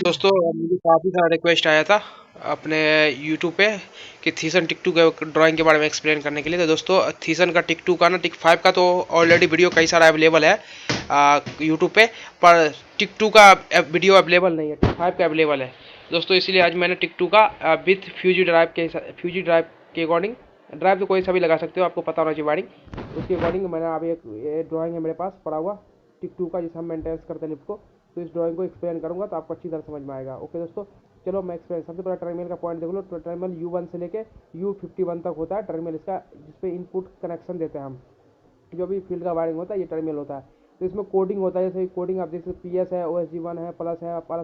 दोस्तों मुझे काफ़ी सारा रिक्वेस्ट आया था अपने यूट्यूब पे कि थीसन टिक टू के ड्राइंग के बारे में एक्सप्लेन करने के लिए। तो दोस्तों थीसन का टिक टू का ना टिक फाइव का तो ऑलरेडी वीडियो कई सारा अवेलेबल है यूट्यूब पे, पर टिक टू का वीडियो अवेलेबल नहीं है, टिक फाइव का अवेलेबल है दोस्तों। इसलिए आज मैंने टिक टू का विथ फ्यूजी ड्राइव के अकॉर्डिंग, ड्राइव तो कोई सा भी लगा सकते हो, आपको पता होना चाहिए वायरिंग, उसके अकॉर्डिंग मैंने अभी एक ड्राइंग है मेरे पास पड़ा हुआ टिक टू का, जिसे हम मेंटेनेंस करते हैं लिफ्ट को। तो इस ड्राइंग को एक्सप्लेन करूंगा तो आपको अच्छी तरह समझ में आएगा। ओके दोस्तों, चलो मैं एक्सप्लेन। सबसे पहले टर्मिनल का पॉइंट देख लो। तो टर्मिनल U1 से लेके U51 तक होता है टर्मिनल इसका, जिसपे इनपुट कनेक्शन देते हैं हम। जो भी फील्ड का वायरिंग होता है ये टर्मिनल होता है। तो इसमें कोडिंग होता है, जैसे कोडिंग आप देख सकते PS है, OSG1 है, प्लस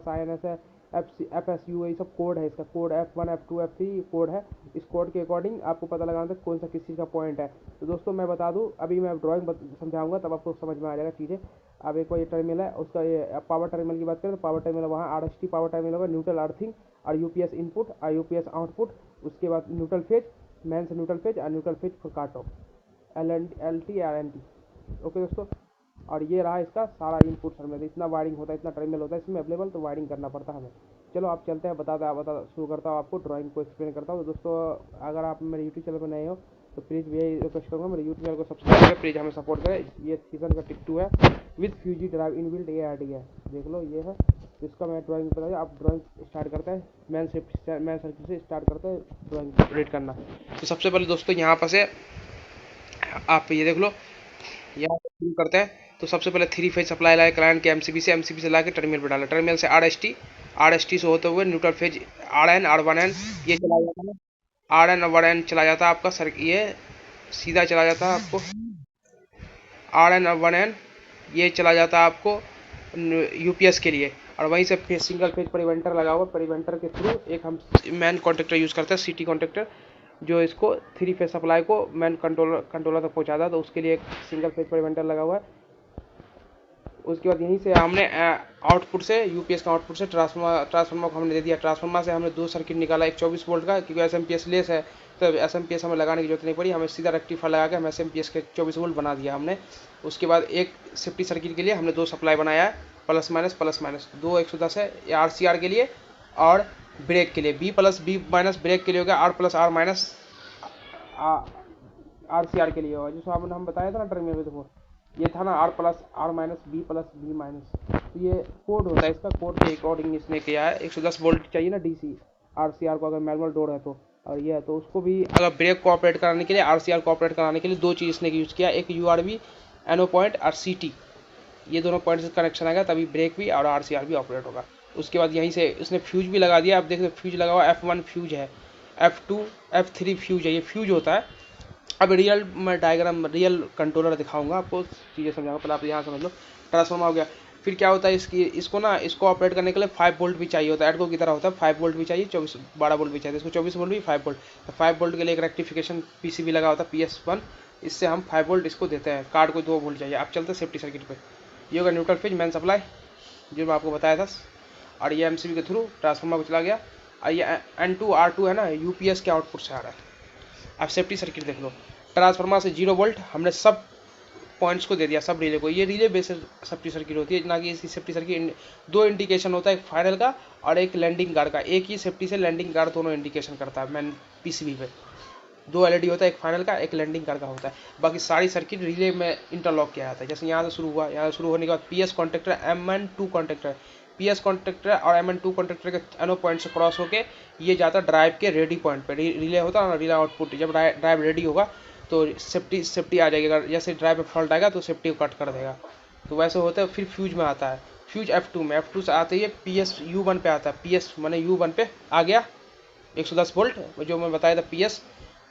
INS है, FSU है, ये सब कोड है। इसका code F1 F2 F3 code है। इस कोड के अकॉर्डिंग आपको पता लगाना था कौन सा किस चीज़ का पॉइंट है। तो दोस्तों मैं बता दूं, अभी मैं ड्राइंग समझाऊंगा तब आपको समझ में आ जाएगा चीज़ें। अब एक बार ये टर्मिनल है उसका, ये पावर टर्मिनल की बात करें तो पावर टर्मिनल वहाँ RST पावर टर्मिनल होगा, न्यूट्रल अर्थिंग और UPS इनपुट और UPS आउटपुट। उसके बाद न्यूट्रल फेज, मेन से न्यूट्रल फेज और न्यूट्रल फेज फॉर काट ऑफ, LT या RNT। ओके दोस्तों, और ये रहा इसका सारा इनपुट सर में। इतना वायरिंग होता है, इतना टर्मिनल होता है इसमें अवेलेबल, तो वायरिंग करना पड़ता है हमें। चलो आप चलते हैं, बता शुरू करता हूँ, आपको ड्राइंग को एक्सप्लेन करता हूँ। तो दोस्तों अगर आप मेरे यूट्यूब चैनल पर नए हो तो प्लीज़ यही रिक्वेस्ट करूँगा, मेरे यूट्यूब चैनल को सब्सक्राइब करें, प्लीज़ हमें सपोर्ट करें। ये सीजन का टिक टू है with fuzzy drive inbuilt ARD है, देख लो ये है। तो इसका मैं ड्राइंग बताइए, आप ड्राइंग स्टार्ट करते हैं मैन सर्किट से स्टार्ट करते हैं ड्राइंग रीड करना। तो सबसे पहले दोस्तों यहाँ पर से आप ये देख लो, यहाँ से शुरू करते हैं। तो सबसे पहले थ्री फेज सप्लाई लाए क्लाइंट के MCB से लाके टर्मिनल पर डाला, टर्मिनल से RST से होते हुए न्यूट्रल फेज RN R1N ये चला जाता है। RN1N चला जाता है आपका सर, ये सीधा चला जाता है आपको RN1N, ये चला जाता है आपको UPS के लिए। और वहीं से फिर सिंगल फेज प्रिवेंटर लगा हुआ, प्रिवेंटर के थ्रू एक हम मैन कॉन्ट्रेक्टर यूज़ करते हैं, CT कॉन्ट्रेक्टर, जो इसको थ्री फेज सप्लाई को मैन कंट्रोलर तक पहुंचाता है। तो उसके लिए एक सिंगल फेज प्रिवेंटर लगा हुआ है। उसके बाद यहीं से हमने आउटपुट से UPS का आउटपुट से ट्रांसफार्मर को हमने दे दिया। ट्रांसफार्मर से हमने दो सर्किट निकाला, एक 24 वोल्ट का, क्योंकि SMPS लेस है तो SMPS हमें लगाने की जरूरत नहीं पड़ी, हमें सीधा रेक्टिफायर लगा के हम SMPS के 24 वोल्ट बना दिया हमने। उसके बाद एक सेफ्टी सर्किट के लिए हमने दो सप्लाई बनाया है, प्लस माइनस दो 110 है RCR के लिए, और ब्रेक के लिए B+B- ब्रेक के लिए हो गया, R+R- RCR के लिए होगा, जिसको हम बताया था ना टर्मिनल में। ये था ना R+R- B+B-। तो ये कोड होता है, इसका कोड के अकॉर्डिंग इसने किया है। 110 वोल्ट चाहिए ना DC RCR को, अगर मैनुअल डोर है तो। और ये है तो उसको भी अगर ब्रेक को ऑपरेट कराने के लिए, RCR को ऑपरेट कराने के लिए दो चीज़ इसने यूज़ किया, एक URB NO पॉइंट और CT, ये दोनों पॉइंट से कनेक्शन आएगा तभी ब्रेक भी और RCR भी ऑपरेट होगा। उसके बाद यहीं से उसने फ्यूज भी लगा दिया, आप देख सकते फ्यूज लगा हुआ, F1 फ्यूज है, F2 F3 फ्यूज है, ये फ्यूज होता है। अब रियल मैं डायग्राम रियल कंट्रोलर दिखाऊंगा आपको, चीज़ें समझाऊंगा, पहले आप यहाँ समझ लो। ट्रांसफार्मर हो गया, फिर क्या होता है इसको ऑपरेट करने के लिए 5 वोल्ट भी चाहिए होता है, एडको की तरह होता है, 5 वोल्ट भी चाहिए, 12 वोल्ट भी चाहिए, इसको 24 वोल्ट भी 5 वोल्ट। तो 5 वोल्ट के लिए एक रेक्टिफिकेशन PCB लगा होता है PS1, इससे हम 5 वोल्ट इसको देते हैं, कार्ड को 2 वोल्ट चाहिए। आप चलते हैं सेफ्टी सर्किट पे। ये होगा न्यूट्रल फेज मेन सप्लाई, जो मैं आपको बताया था, और ये MCB के थ्रू ट्रांसफार्मर को चला गया। और ये N2 R2 है ना, UPS के आउटपुट से आ रहा है। अब सेफ्टी सर्किट देख लो, ट्रांसफार्मर से 0 वोल्ट हमने सब पॉइंट्स को दे दिया, सब रिले को। ये रिले बेस्ड सेफ्टी सर्किट होती है ना, कि इसकी सेफ्टी सर्किट दो इंडिकेशन होता है, एक फाइनल का और एक लैंडिंग गार्ड का। एक ही सेफ्टी से लैंडिंग गार्ड दोनों इंडिकेशन करता है मैन PCB पे। दो LED होता है, एक फाइनल का एक लैंडिंग गार्ड का होता है। बाकी सारी सर्किट रिले में इंटरलॉक किया जाता है। जैसे यहाँ से शुरू हुआ, यहाँ से शुरू होने के बाद PS contractor MN2 contractor, PS contractor और MN2 कॉन्ट्रेक्टर के एनो पॉइंट से क्रॉस होके ये जाता है ड्राइव के रेडी पॉइंट पे। रिले होता है ना, रिले आउटपुट, जब ड्राइव रेडी होगा तो सेफ्टी आ जाएगी। अगर जैसे ड्राइव में फॉल्ट आएगा तो सेफ्टी को कट कर देगा। तो वैसे होता है। फिर फ्यूज में आता है, फ्यूज F2 में, F2 से आते ही PS U1 पे आता है। PS मैंने U1 पे आ गया 110 वोल्ट, जो मैं बताया था PS।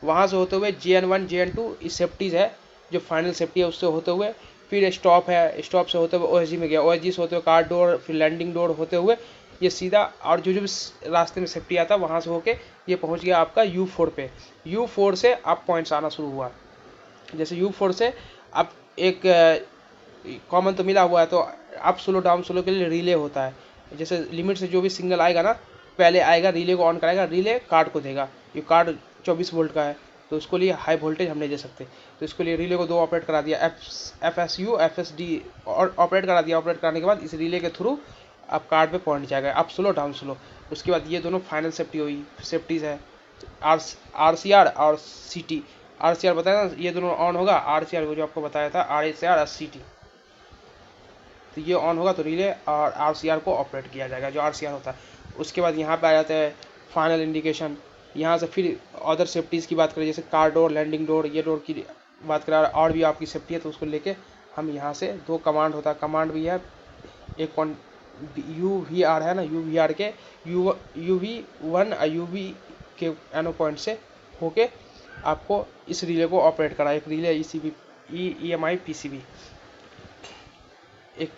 वहाँ से होते हुए JN1 JN2 इस सेफ्टीज है, जो फाइनल सेफ्टी है, उससे होते हुए फिर स्टॉप है, स्टॉप से होते हुए OSG में गया, OSG से होते हुए कार डोर, फिर लैंडिंग डोर होते हुए ये सीधा, और जो जो भी रास्ते में सेफ्टी आता है वहाँ से होके ये पहुँच गया आपका U4 पे। U4 से आप पॉइंट्स आना शुरू हुआ। जैसे U4 से अब एक कॉमन तो मिला हुआ है, तो अप स्लो डाउन स्लो के लिए रिले होता है। जैसे लिमिट से जो भी सिग्नल आएगा ना, पहले आएगा रिले को ऑन कराएगा, रिले कार्ड को देगा। ये कार्ड 24 वोल्ट का है तो उसको लिए हाई वोल्टेज हम नहीं दे सकते, तो इसके लिए रिले को दो ऑपरेट करा दिया, FSU FSD और ऑपरेट करा दिया। ऑपरेट कराने के बाद इस रिले के थ्रू आप कार्ड पे पहुंच जाएगा, अप स्लो डाउन स्लो। उसके बाद ये दोनों फाइनल सेफ्टी हुई, सेफ्टीज है आर सी आर और C T. R C R बताया ना, ये दोनों ऑन होगा, आर सी आर जो आपको बताया था आर एस आर और सी टी, तो ये ऑन होगा तो रिले और आर सी आर को ऑपरेट किया जाएगा, जो आर सी आर होता है। उसके बाद यहाँ पे आ जाता है फाइनल इंडिकेशन। यहाँ से फिर अदर सेफ्टीज़ की बात करें, जैसे कार डोर, लैंडिंग डोर, ये डोर की बात करें और भी आपकी सेफ्टी है, तो उसको लेके हम यहाँ से दो कमांड होता है, कमांड भी है एक यू वी आर है ना, यू वी आर के यू वी वन और यू वी के एनो पॉइंट से होके आपको इस रिले को ऑपरेट करा। एक relay E M I P C B एक,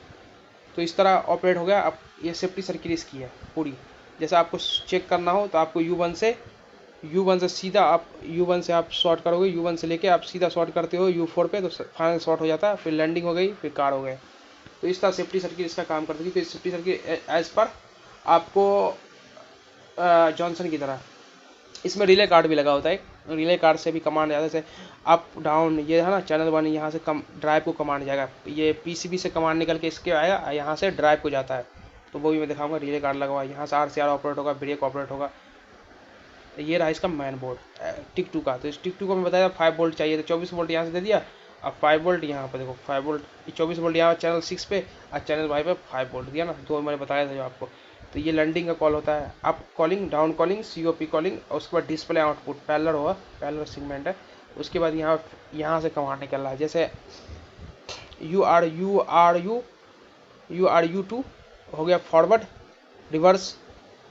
तो इस तरह ऑपरेट हो गया। अब ये सेफ्टी सर्किट इसकी है पूरी। जैसे आपको चेक करना हो तो आपको U1 से सीधा आप U1 से आप शॉर्ट करोगे, U1 से लेके आप सीधा शॉर्ट करते हो U4 पे, तो फाइनल शॉर्ट हो जाता है, फिर लैंडिंग हो गई, फिर कार हो गए। तो इस तरह सेफ्टी सर्किट इसका काम करती है। तो इस सेफ्टी सर्किट एज पर आपको जॉनसन की तरह इसमें रिले कार्ड भी लगा होता है। रिले कार्ड से भी कमांड जाता है, जैसे अप डाउन, ये है ना चैनल 1, यहाँ से ड्राइव को कमांड जाएगा, ये पीसीबी से कमांड निकल के इसके आएगा, यहाँ से ड्राइव को जाता है, तो वो भी मैं दिखाऊंगा। रिले कार्ड लगा हुआ है, यहाँ से आरसीआर ऑपरेट होगा, ब्रेक ऑपरेट होगा। ये रहा इसका मेन बोर्ड टिक 2 का। तो इस टिक 2 को मैं बताया 5 वोल्ट चाहिए, तो 24 वोल्ट यहाँ से दे दिया। अब 5 वोल्ट यहाँ पर देखो, 5 वोल्ट 24 वोल्ट यहाँ चैनल 6 पे और चैनल 5 पे 5 वोल्ट दिया ना, दो मैंने बताया था जो आपको। तो ये लैंडिंग का कॉल होता है, up calling, down calling, COP calling, और उसके बाद डिस्प्ले आउटपुट पैरेलल होगा, पैरेलल सेगमेंट है। उसके बाद यहाँ से कमांड निकल रहा है, जैसे यू आर यू टू हो गया फॉरवर्ड, रिवर्स,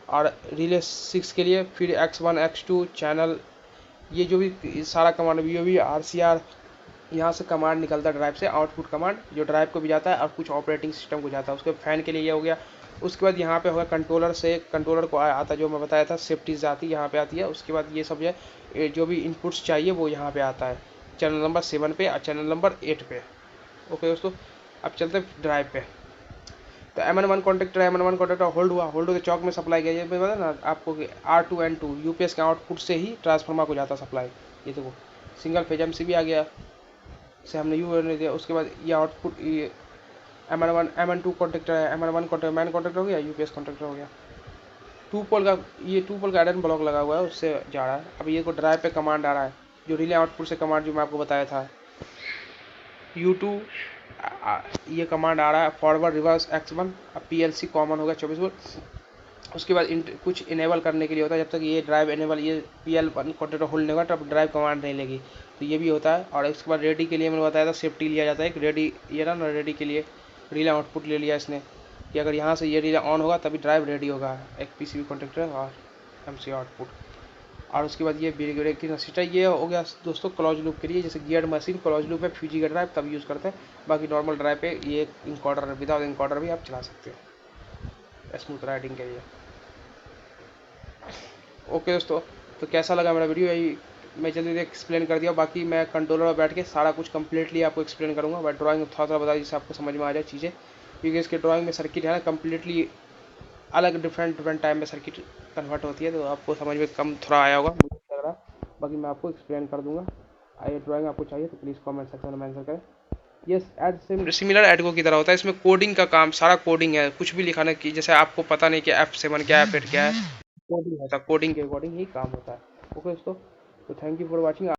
और रिले 6 के लिए फिर X1 X2 चैनल, ये जो भी सारा कमांड भी आर सी आर, यहाँ से कमांड निकलता है ड्राइव से, आउटपुट कमांड जो ड्राइव को भी जाता है और कुछ ऑपरेटिंग सिस्टम को जाता है। उसके फैन के लिए ये हो गया। उसके बाद यहाँ पे होगा कंट्रोलर से, कंट्रोलर को आता जो मैं बताया था सेफ्टीज आती है यहाँ पे आती है। उसके बाद ये सब जो भी इनपुट्स चाहिए वो यहाँ पे आता है, चैनल नंबर 7 पे और चैनल नंबर 8 पे। ओके दोस्तों, अब चलते हैं ड्राइव पे। तो M1 कॉन्टेक्टर है, M1 कॉन्टेक्टर होल्ड हुआ, होल्ड होकर चौक में सप्लाई किया। ये बता ना आपको कि R2N2 यूपीएस के आउटपुट से ही ट्रांसफार्मर को जाता सप्लाई। ये देखो सिंगल फेज एमसीबी आ गया, से हमने यू दिया। उसके बाद ये आउटपुट ये M1 कॉन्टेक्टर है, M1 कॉन्टेक्टर मैन कॉन्टेक्टर हो गया, यूपीएस कॉन्टेक्टर हो गया। 2 पोल का एडन ब्लॉक लगा हुआ है, उससे जा रहा है। अब ये को ड्राइव पे कमांड आ रहा है, जो रिले आउटपुट से कमांड जो मैं आपको बताया था U2, ये कमांड आ रहा है फॉरवर्ड, रिवर्स, X1, अब PLC कॉमन होगा 24 वोल्ट। उसके बाद कुछ इनेबल करने के लिए होता है, जब तक ये ड्राइव इनेबल, ये PL1 कॉन्टेक्टर होल्ड नहीं होगा तब ड्राइव कमांड नहीं लेगी, तो ये भी होता है। और इसके बाद रेडी के लिए मैंने बताया था सेफ्टी लिया जाता है, एक रेडी, ये ना रेडी के लिए रिले आउटपुट ले लिया इसने, कि अगर यहाँ से ये रिले ऑन होगा तभी ड्राइव रेडी होगा, एक PCB कॉन्टेक्टर और MC आउटपुट। और उसके बाद ये ब्रेक की सिस्टम, ये हो गया दोस्तों क्लोज लूप के लिए। जैसे गियर मशीन क्लोज लूप है, फ्यूजी का ड्राइव तब यूज़ करते हैं, बाकी नॉर्मल ड्राइव पे ये इंकॉर्डर, विदाउट इंकॉर्डर भी आप चला सकते हैं स्मूथ राइडिंग के लिए। ओके दोस्तों, तो कैसा लगा मेरा वीडियो, यही मैं जल्दी एक्सप्लेन कर दिया। बाकी मैं कंट्रोलर में बैठ के सारा कुछ कंप्लीटली आपको एक्सप्लेन करूँगा, बट ड्राइंग थोड़ा थोड़ा बता जिससे आपको समझ में आ जाए चीज़ें, क्योंकि इसके ड्राइंग में सर्किट है ना कम्प्लीटली अलग, डिफरेंट टाइम में सर्किट कन्वर्ट होती है, तो आपको समझ में कम थोड़ा आया होगा मुझे लग रहा है। बाकी मैं आपको एक्सप्लेन कर दूंगा। ये ड्राइंग आपको चाहिए तो प्लीज़ कमेंट सेक्शन में मेंशन करें। ये एड सिमिलर एडगो की तरह होता है, इसमें कोडिंग का काम, सारा कोडिंग है, कुछ भी लिखाने की, जैसे आपको पता नहीं कि F7 क्या है, F8 क्या है, कोडिंग होता है, कोडिंग के अकॉर्डिंग ही काम होता है। ओके दोस्तों, तो थैंक यू फॉर वॉचिंग।